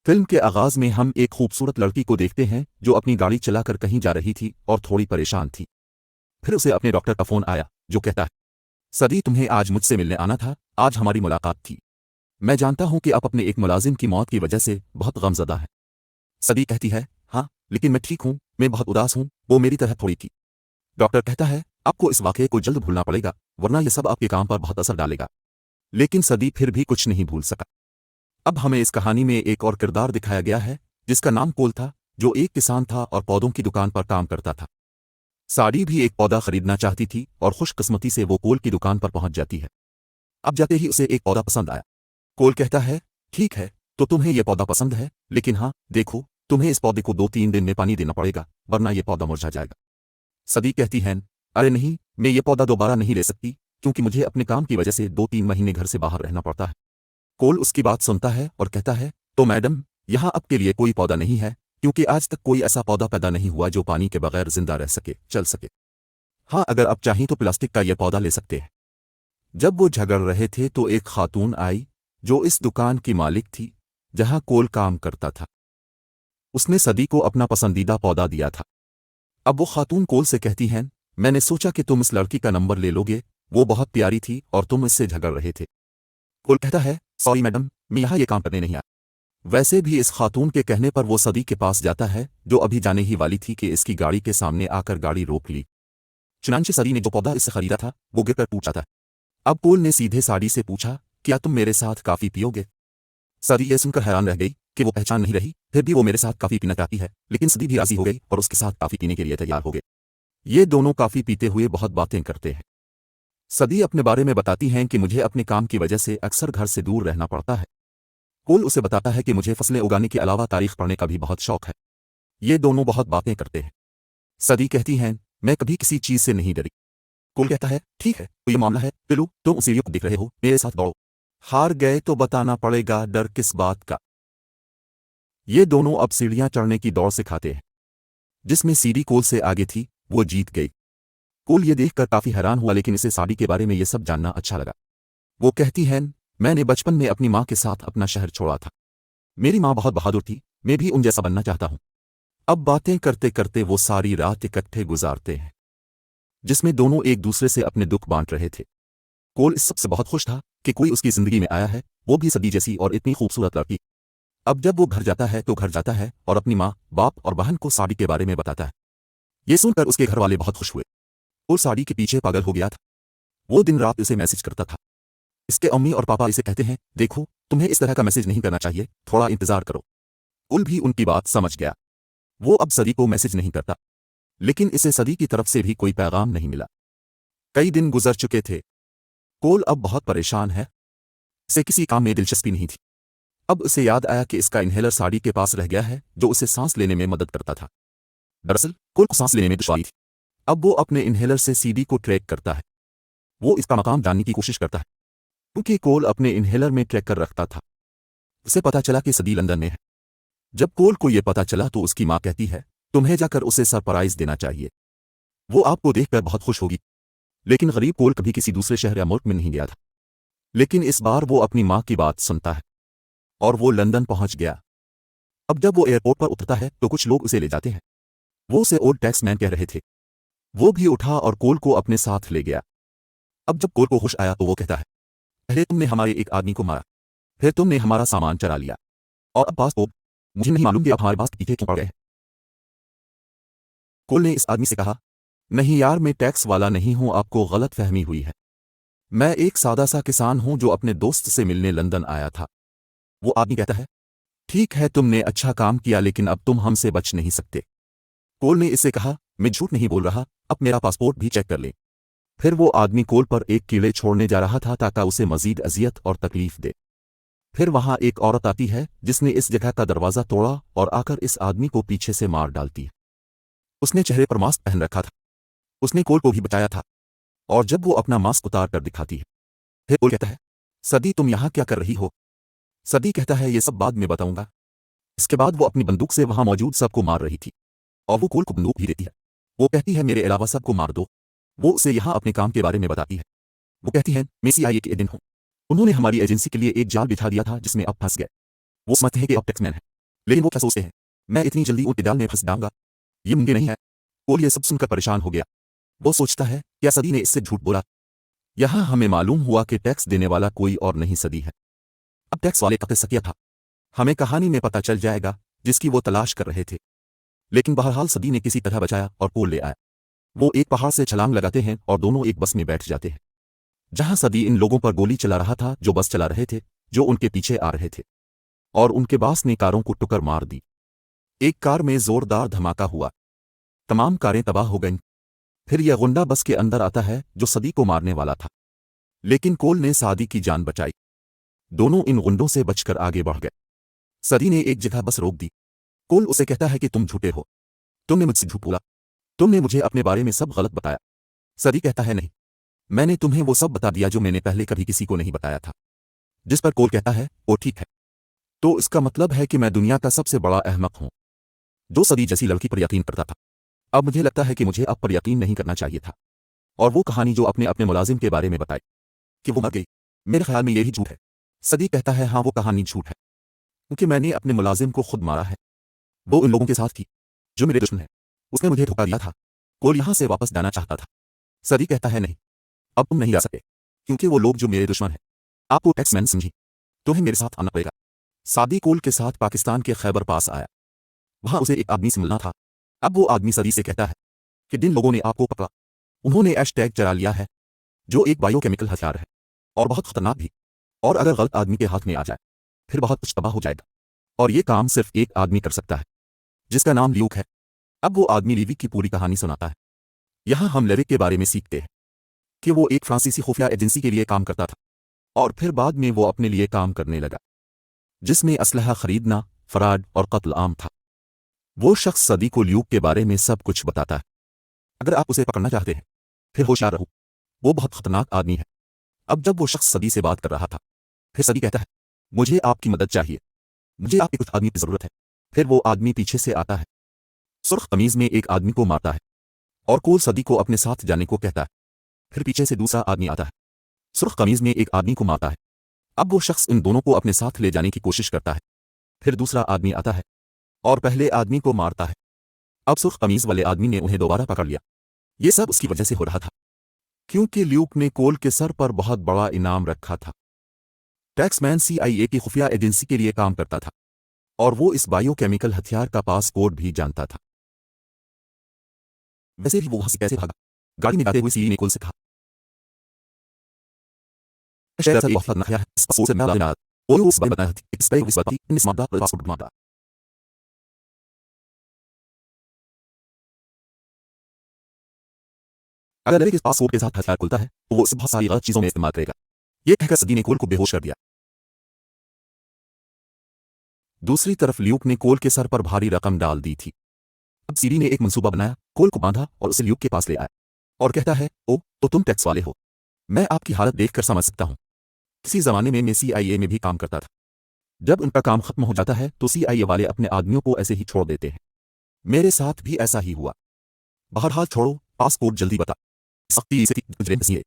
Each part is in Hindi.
फिल्म के आगाज में हम एक खूबसूरत लड़की को देखते हैं जो अपनी गाड़ी चलाकर कहीं जा रही थी और थोड़ी परेशान थी। फिर उसे अपने डॉक्टर का फोन आया जो कहता है, सदी तुम्हें आज मुझसे मिलने आना था, आज हमारी मुलाकात थी। मैं जानता हूं कि आप अपने एक मुलाजिम की मौत की वजह से बहुत गमज़दा हैं। सदी कहती है, हाँ लेकिन मैं ठीक हूं, मैं बहुत उदास हूं, वो मेरी तरह थोड़ी थी। डॉक्टर कहता है, आपको इस वाक़ये को जल्द भूलना पड़ेगा वरना यह सब आपके काम पर बहुत असर डालेगा। लेकिन सदी फिर भी कुछ नहीं भूल सका। अब हमें इस कहानी में एक और किरदार दिखाया गया है जिसका नाम कोल था, जो एक किसान था और पौधों की दुकान पर काम करता था। साड़ी भी एक पौधा खरीदना चाहती थी और खुशकिस्मती से वो कोल की दुकान पर पहुंच जाती है। अब जाते ही उसे एक पौधा पसंद आया। कोल कहता है, ठीक है तो तुम्हें यह पौधा पसंद है, लेकिन हाँ देखो, तुम्हें इस पौधे को 2-3 दिन में पानी देना पड़ेगा वरना यह पौधा मुरझा जाएगा। सदी कहती है, अरे नहीं, मैं ये पौधा दोबारा नहीं ले सकती क्योंकि मुझे अपने काम की वजह से 2-3 महीने घर से बाहर रहना पड़ता है। कोल उसकी बात सुनता है और कहता है, तो मैडम, यहाँ आपके लिए कोई पौधा नहीं है क्योंकि आज तक कोई ऐसा पौधा पैदा नहीं हुआ जो पानी के बगैर जिंदा रह सके, चल सके। हाँ अगर आप चाहें तो प्लास्टिक का यह पौधा ले सकते हैं। जब वो झगड़ रहे थे तो एक खातून आई जो इस दुकान की मालिक थी जहां कोल काम करता था। उसने सदी को अपना पसंदीदा पौधा दिया था। अब वो खातून कोल से कहती हैं, मैंने सोचा कि तुम इस लड़की का नंबर ले लोगे, वो बहुत प्यारी थी और तुम इससे झगड़ रहे थे। कोल कहता है, सॉरी मैडम, मैं यहाँ ये काम करने नहीं आया। वैसे भी इस खातून के कहने पर वो सदी के पास जाता है जो अभी जाने ही वाली थी कि इसकी गाड़ी के सामने आकर गाड़ी रोक ली। चुनांचे सदी ने जो पौधा इससे खरीदा था वो गिरकर टूट जाता है। अब कोल ने सीधे साड़ी से पूछा, क्या तुम मेरे साथ काफी पियोगे? सदी ये सुनकर हैरान रह गई कि वो पहचान नहीं रही, फिर भी वो मेरे साथ काफी पीना चाहती है। लेकिन सदी भी राजी हो गई और उसके साथ काफी पीने के लिए तैयार हो गए। ये दोनों काफी पीते हुए बहुत बातें करते हैं। सदी अपने बारे में बताती हैं कि मुझे अपने काम की वजह से अक्सर घर से दूर रहना पड़ता है। कोल उसे बताता है कि मुझे फसलें उगाने के अलावा तारीख पढ़ने का भी बहुत शौक है। ये दोनों बहुत बातें करते हैं। सदी कहती हैं, मैं कभी किसी चीज से नहीं डरी। कोल कहता है, ठीक है तो ये मामला है, चलो तुम उस सीढ़ियों को देख रहे हो, मेरे साथ दौड़ो। हार गए तो बताना पड़ेगा डर किस बात का। ये दोनों अब सीढ़ियां चढ़ने की दौड़ सिखाते हैं। जिसमें सीढ़ी कोल से आगे थी वो जीत गई। कोल ये देखकर काफी हैरान हुआ लेकिन इसे साड़ी के बारे में ये सब जानना अच्छा लगा। वो कहती है, मैंने बचपन में अपनी माँ के साथ अपना शहर छोड़ा था। मेरी माँ बहुत बहादुर थी, मैं भी उन जैसा बनना चाहता हूँ। अब बातें करते करते वो सारी रात इकट्ठे गुजारते हैं जिसमें दोनों एक दूसरे से अपने दुख बांट रहे थे। कोल इस सबसे बहुत खुश था कि कोई उसकी जिंदगी में आया है, वो भी सदी जैसी और इतनी खूबसूरत लड़की। अब जब वो घर जाता है तो घर जाता है और अपनी माँ, बाप और बहन को साड़ी के बारे में बताता है। ये सुनकर उसके घर वाले बहुत खुश हुए। कोल साड़ी के पीछे पागल हो गया था। वो दिन रात इसे मैसेज करता था। इसके अम्मी और पापा इसे कहते हैं, देखो तुम्हें इस तरह का मैसेज नहीं करना चाहिए, थोड़ा इंतजार करो। कोल भी उनकी बात समझ गया। वो अब सदी को मैसेज नहीं करता, लेकिन इसे सदी की तरफ से भी कोई पैगाम नहीं मिला। कई दिन गुजर चुके थे। कोल अब बहुत परेशान है। इसे किसी काम में दिलचस्पी नहीं थी। अब उसे याद आया कि इसका इन्हेलर साड़ी के पास रह गया है जो उसे सांस लेने में मदद करता था। दरअसल कोल को सांस लेने में दुश्वारी थी। अब वो अपने इन्हेलर से सीडी को ट्रैक करता है। वो इसका मकाम जानने की कोशिश करता है क्योंकि कोल अपने इन्हेलर में ट्रैक कर रखता था। उसे पता चला कि सदी लंदन में है। जब कोल को यह पता चला तो उसकी माँ कहती है, तुम्हें जाकर उसे सरप्राइज देना चाहिए, वो आपको देखकर बहुत खुश होगी। लेकिन गरीब कोल कभी किसी दूसरे शहर या मुल्क में नहीं गया था। लेकिन इस बार वो अपनी माँ की बात सुनता है और वो लंदन पहुंच गया। अब जब वो एयरपोर्ट पर उतरता है तो कुछ लोग उसे ले जाते हैं। वो उसे ओल्ड टैक्समैन कह रहे थे। वो भी उठा और कोल को अपने साथ ले गया। अब जब कोल को होश आया तो वो कहता है, पहले तुमने हमारे एक आदमी को मारा, फिर तुमने हमारा सामान चरा लिया, और अब पास तो मुझे नहीं मालूम कि आप हमारे पास पीछे क्यों पड़ गए। कोल ने इस आदमी से कहा, नहीं यार, मैं टैक्स वाला नहीं हूं, आपको गलत फहमी हुई है। मैं एक सादा सा किसान हूं जो अपने दोस्त से मिलने लंदन आया था। वो आदमी कहता है, ठीक है तुमने अच्छा काम किया लेकिन अब तुम हमसे बच नहीं सकते। कोल ने इससे कहा, मैं झूठ नहीं बोल रहा, अब मेरा पासपोर्ट भी चेक कर ले। फिर वो आदमी कोल पर एक कीड़े छोड़ने जा रहा था ताकि उसे मजीद अजियत और तकलीफ दे। फिर वहां एक औरत आती है जिसने इस जगह का दरवाजा तोड़ा और आकर इस आदमी को पीछे से मार डालती है। उसने चेहरे पर मास्क पहन रखा था। उसने कोल को भी बचाया था। और जब वो अपना मास्क उतार कर दिखाती है, फिर कोल कहता है, सदी तुम यहाँ क्या कर रही हो? सदी कहता है, ये सब बाद में बताऊंगा। इसके बाद वो अपनी बंदूक से वहां मौजूद सबको मार रही थी और वो कोल को बंदूक भी देती है। वो कहती है, मेरे अलावा सबको मार दो। वो उसे यहाँ अपने काम के बारे में बताती है। वो कहती है, मैं CIA के एजेंट हूँ। उन्होंने हमारी एजेंसी के लिए एक जाल बिछा दिया था जिसमें अब फंस गए। वो समझते हैं कि अब टैक्समैन है। लेकिन वो क्या सोचते हैं, मैं इतनी जल्दी उनके जाल में फंस जाऊंगा, ये मुमकिन नहीं है। कोल ये सब सुनकर परेशान हो गया। वो सोचता है, क्या सदी ने इससे झूठ बोला? यहाँ हमें मालूम हुआ कि टैक्स देने वाला कोई और नहीं सदी है। अब टैक्स वाले का किस्सा क्या था, हमें कहानी में पता चल जाएगा, जिसकी वो तलाश कर रहे थे। लेकिन बहरहाल सदी ने किसी तरह बचाया और कोल ले आया। वो एक पहाड़ से छलांग लगाते हैं और दोनों एक बस में बैठ जाते हैं। जहां सदी इन लोगों पर गोली चला रहा था जो बस चला रहे थे, जो उनके पीछे आ रहे थे, और उनके बास ने कारों को टुकर मार दी। एक कार में जोरदार धमाका हुआ, तमाम कारें तबाह हो गईं। फिर यह गुंडा बस के अंदर आता है जो सदी को मारने वाला था, लेकिन कोल ने सादी की जान बचाई। दोनों इन गुंडों से बचकर आगे बढ़ गए। सदी ने एक जगह बस रोक दी। कोल उसे कहता है कि तुम झूठे हो, तुमने मुझसे झूठ बोला, तुमने मुझे अपने बारे में सब गलत बताया। सदी कहता है, नहीं, मैंने तुम्हें वो सब बता दिया जो मैंने पहले कभी किसी को नहीं बताया था। जिस पर कोल कहता है, ओ ठीक है, तो इसका मतलब है कि मैं दुनिया का सबसे बड़ा अहमक हूं, जो सदी जैसी लड़की पर यकीन करता था। अब मुझे लगता है कि मुझे अब पर यकीन नहीं करना चाहिए था। और वो कहानी जो अपने अपने मुलाजिम के बारे में बताई कि वो मर गई, मेरे ख्याल में यही झूठ है। सदी कहता है, हाँ वो कहानी झूठ है, क्योंकि मैंने अपने मुलाजिम को खुद मारा है। वो उन लोगों के साथ थी जो मेरे दुश्मन है। उसने मुझे धोखा दिया था। कोल यहां से वापस जाना चाहता था। सदी कहता है, नहीं, अब तुम नहीं जा सकते, क्योंकि वो लोग जो मेरे दुश्मन हैं, आपको टैक्समैन समझी, तुम्हें मेरे साथ आना पड़ेगा। सादी कोल के साथ पाकिस्तान के खैबर पास आया। वहां उसे एक आदमी से मिलना था। अब वो आदमी सदी से कहता है कि जिन लोगों ने आपको पकड़ा, उन्होंने हैशटैग चला लिया है, जो एक बायोकेमिकल हथियार है और बहुत खतरनाक भी। और अगर गलत आदमी के हाथ में आ जाए, फिर बहुत कुछ तबाह हो जाएगा। और ये काम सिर्फ एक आदमी कर सकता है, जिसका नाम ल्यूक है। अब वो आदमी लीविक की पूरी कहानी सुनाता है। यहां हम लेविक के बारे में सीखते हैं कि वो एक फ्रांसीसी खुफिया एजेंसी के लिए काम करता था, और फिर बाद में वो अपने लिए काम करने लगा, जिसमें असलहा खरीदना, फराड और कत्ल आम था। वो शख्स सदी को ल्यूक के बारे में सब कुछ बताता है। अगर आप उसे पकड़ना चाहते हैं, फिर होशियार रहो, वो बहुत खतरनाक आदमी है। अब जब वो शख्स सदी से बात कर रहा था, फिर सदी कहता है, मुझे आपकी मदद चाहिए, मुझे आपके कुछ आदमी की जरूरत है। फिर वो आदमी पीछे से आता है, सुर्ख कमीज में एक आदमी को मारता है, और कोल सदी को अपने साथ जाने को कहता है। फिर पीछे से दूसरा आदमी आता है, सुर्ख कमीज में एक आदमी को मारता है। अब वो शख्स इन दोनों को अपने साथ ले जाने की कोशिश करता है। फिर दूसरा आदमी आता है और पहले आदमी को मारता है। अब सुर्ख कमीज वाले आदमी ने उन्हें दोबारा पकड़ लिया। ये सब उसकी वजह से हो रहा था, क्योंकि ल्यूक ने कोल के सर पर बहुत बड़ा इनाम रखा था। टैक्समैन CIA की खुफिया एजेंसी के लिए काम करता था, और वो इस बायोकेमिकल हथियार का पासकोड भी जानता था। वैसे भी वो वहां से कैसे भागा? गाड़ी में जाते हुए सीडी ने कोल से कहा, शायद एक बहुत खतरनाक है, इस पासपोर्ट से मैं लाना और उस बारे में बताया था, इस पे इस बात की इन स्मार्ट पासपोर्ट मांगा। अगर लेविक इस पासपोर्ट के साथ हथियार खुलता है, तो वो इसे बहुत सारी गलत चीजों में इस्तेमाल करेगा। ये कहकर सदी ने कोल को बेहोश कर दिया। दूसरी तरफ ल्यूक ने कोल के सर पर भारी रकम डाल दी थी। अब सीडी ने एक मंसूबा बनाया, कोल को बांधा और उसे ल्यूक के पास ले आया, और कहता है, ओ तो तुम टैक्स वाले हो, मैं आपकी हालत देखकर समझ सकता हूं। किसी जमाने में मैं CIA में भी काम करता था। जब उनका काम खत्म हो जाता है तो CIA वाले अपने आदमियों को ऐसे ही छोड़ देते हैं। मेरे साथ भी ऐसा ही हुआ। बहरहाल छोड़ो, पासपोर्ट जल्दी बता। सख्ती से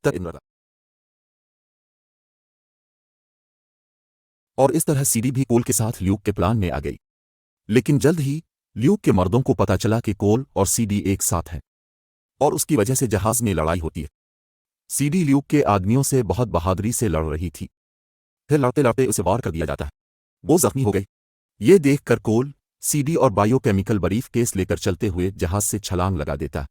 और इस तरह सीडी भी कोल के साथ ल्यूक के प्लान में आ गई। लेकिन जल्द ही ल्यूक के मर्दों को पता चला कि कोल और सीडी एक साथ हैं, और उसकी वजह से जहाज में लड़ाई होती है। सीडी ल्यूक के आदमियों से बहुत बहादुरी से लड़ रही थी। फिर लड़ते लड़ते उसे वार कर दिया जाता है। वो जख्मी हो गई। ये देखकर कोल सीडी और बायोकेमिकल बरीफ केस लेकर चलते हुए जहाज से छलांग लगा देता है।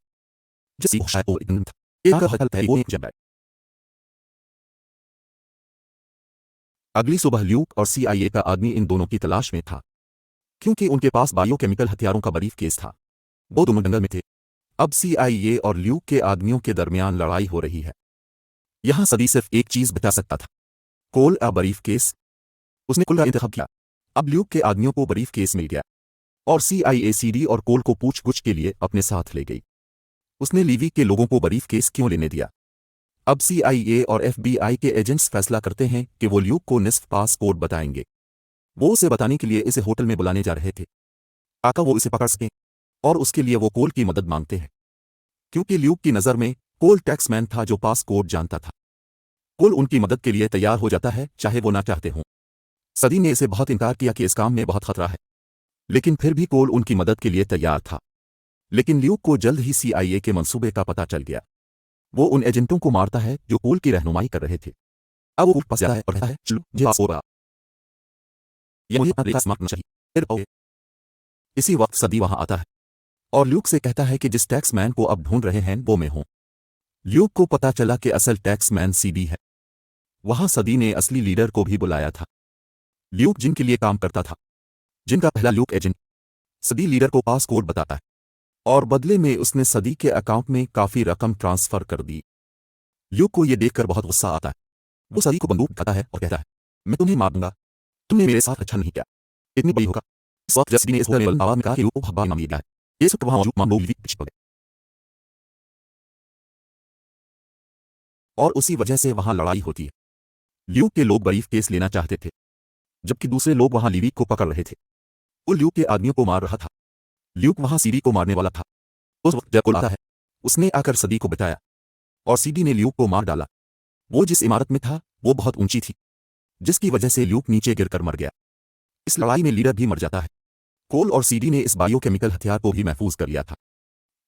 अगली सुबह ल्यूक और CIA का आदमी इन दोनों की तलाश में था, क्योंकि उनके पास बायोकेमिकल हथियारों का बरीफ केस था। वो दोनों जंगल में थे। अब CIA और ल्यूक के आदमियों के दरमियान लड़ाई हो रही है। यहां सदी सिर्फ एक चीज बता सकता था, कोल या बरीफ केस। उसने कुल का इंतखाब किया। अब ल्यूक के आदमियों को बरीफ केस मिल गया, और CIA सीडी और कोल को पूछ-गुछ के लिए अपने साथ ले गई। उसने लीवी के लोगों को बरीफ केस क्यों लेने दिया? अब CIA और FBI के एजेंट्स फैसला करते हैं कि वो ल्यूक को निस्फ पासपोर्ट बताएंगे। वो उसे बताने के लिए इसे होटल में बुलाने जा रहे थे, ताकि वो इसे पकड़ सकें, और उसके लिए वो कोल की मदद मांगते हैं, क्योंकि ल्यूक की नज़र में कोल टैक्समैन था जो पासपोर्ट जानता था। कोल उनकी मदद के लिए तैयार हो जाता है, चाहे वो ना चाहते हों। सदी ने इसे बहुत इनकार किया कि इस काम में बहुत खतरा है। लेकिन फिर भी कोल उनकी मदद के लिए तैयार था। लेकिन ल्यूक को जल्द ही CIA के मंसूबे का पता चल गया। वो उन एजेंटों को मारता है जो कोल की रहनुमाई कर रहे थे। अब वो पास जाता है और कहता है, चलो मुझे पास होगा, या मुझे अपना रेखा समाप्त करना चाहिए, फिर आओगे। इसी वक्त सदी वहां आता है और ल्यूक से कहता है कि जिस टैक्समैन को अब ढूंढ रहे हैं वो मैं हूं। ल्यूक को पता चला कि असल टैक्समैन सीडी है। वहां सदी ने असली लीडर को भी बुलाया था। ल्यूक जिनके लिए काम करता था, जिनका पहला ल्यूक एजेंट, सदी लीडर को पास कोड बताता है और बदले में उसने सदी के अकाउंट में काफी रकम ट्रांसफर कर दी। ल्यूक को यह देखकर बहुत गुस्सा आता है। वो सदी को बंदूक दिखाता है और कहता है, मैं तुम्हें मार दूंगा, तुमने मेरे साथ अच्छा नहीं किया, इतनी बड़ी होगा। इस वक्त जब सदी ने इस होटल में आवाज में कहा कि ल्यूक को भगवा इनाम दिया गया है, इस वक्त वहां मौजूद तमाम लोग लीवी के पीछे पड़ गए और उसी वजह से वहां लड़ाई होती है। ल्यूक के लोग ब्रीफ केस लेना चाहते थे, जबकि दूसरे लोग वहां लीवी को पकड़ रहे थे। वो ल्यूक के आदमियों को मार रहा था। ल्यूक वहां सीडी को मारने वाला था। उस वक्त जब कोल आता है, उसने आकर सदी को बचाया और सीडी ने ल्यूक को मार डाला। वो जिस इमारत में था वो बहुत ऊंची थी, जिसकी वजह से ल्यूक नीचे गिरकर मर गया। इस लड़ाई में लीडर भी मर जाता है। कोल और सीडी ने इस बायोकेमिकल हथियार को भी महफूज कर लिया था।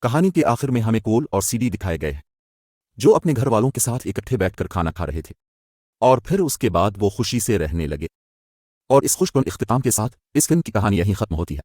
कहानी के आखिर में हमें कोल और सीडी दिखाए गए हैं, जो अपने घर वालों के साथ इकट्ठे बैठकर खाना खा रहे थे और फिर उसके बाद वो खुशी से रहने लगे। और इस खुशकुन इख्तिताम के साथ इस फिल्म की कहानी यहीं खत्म होती है।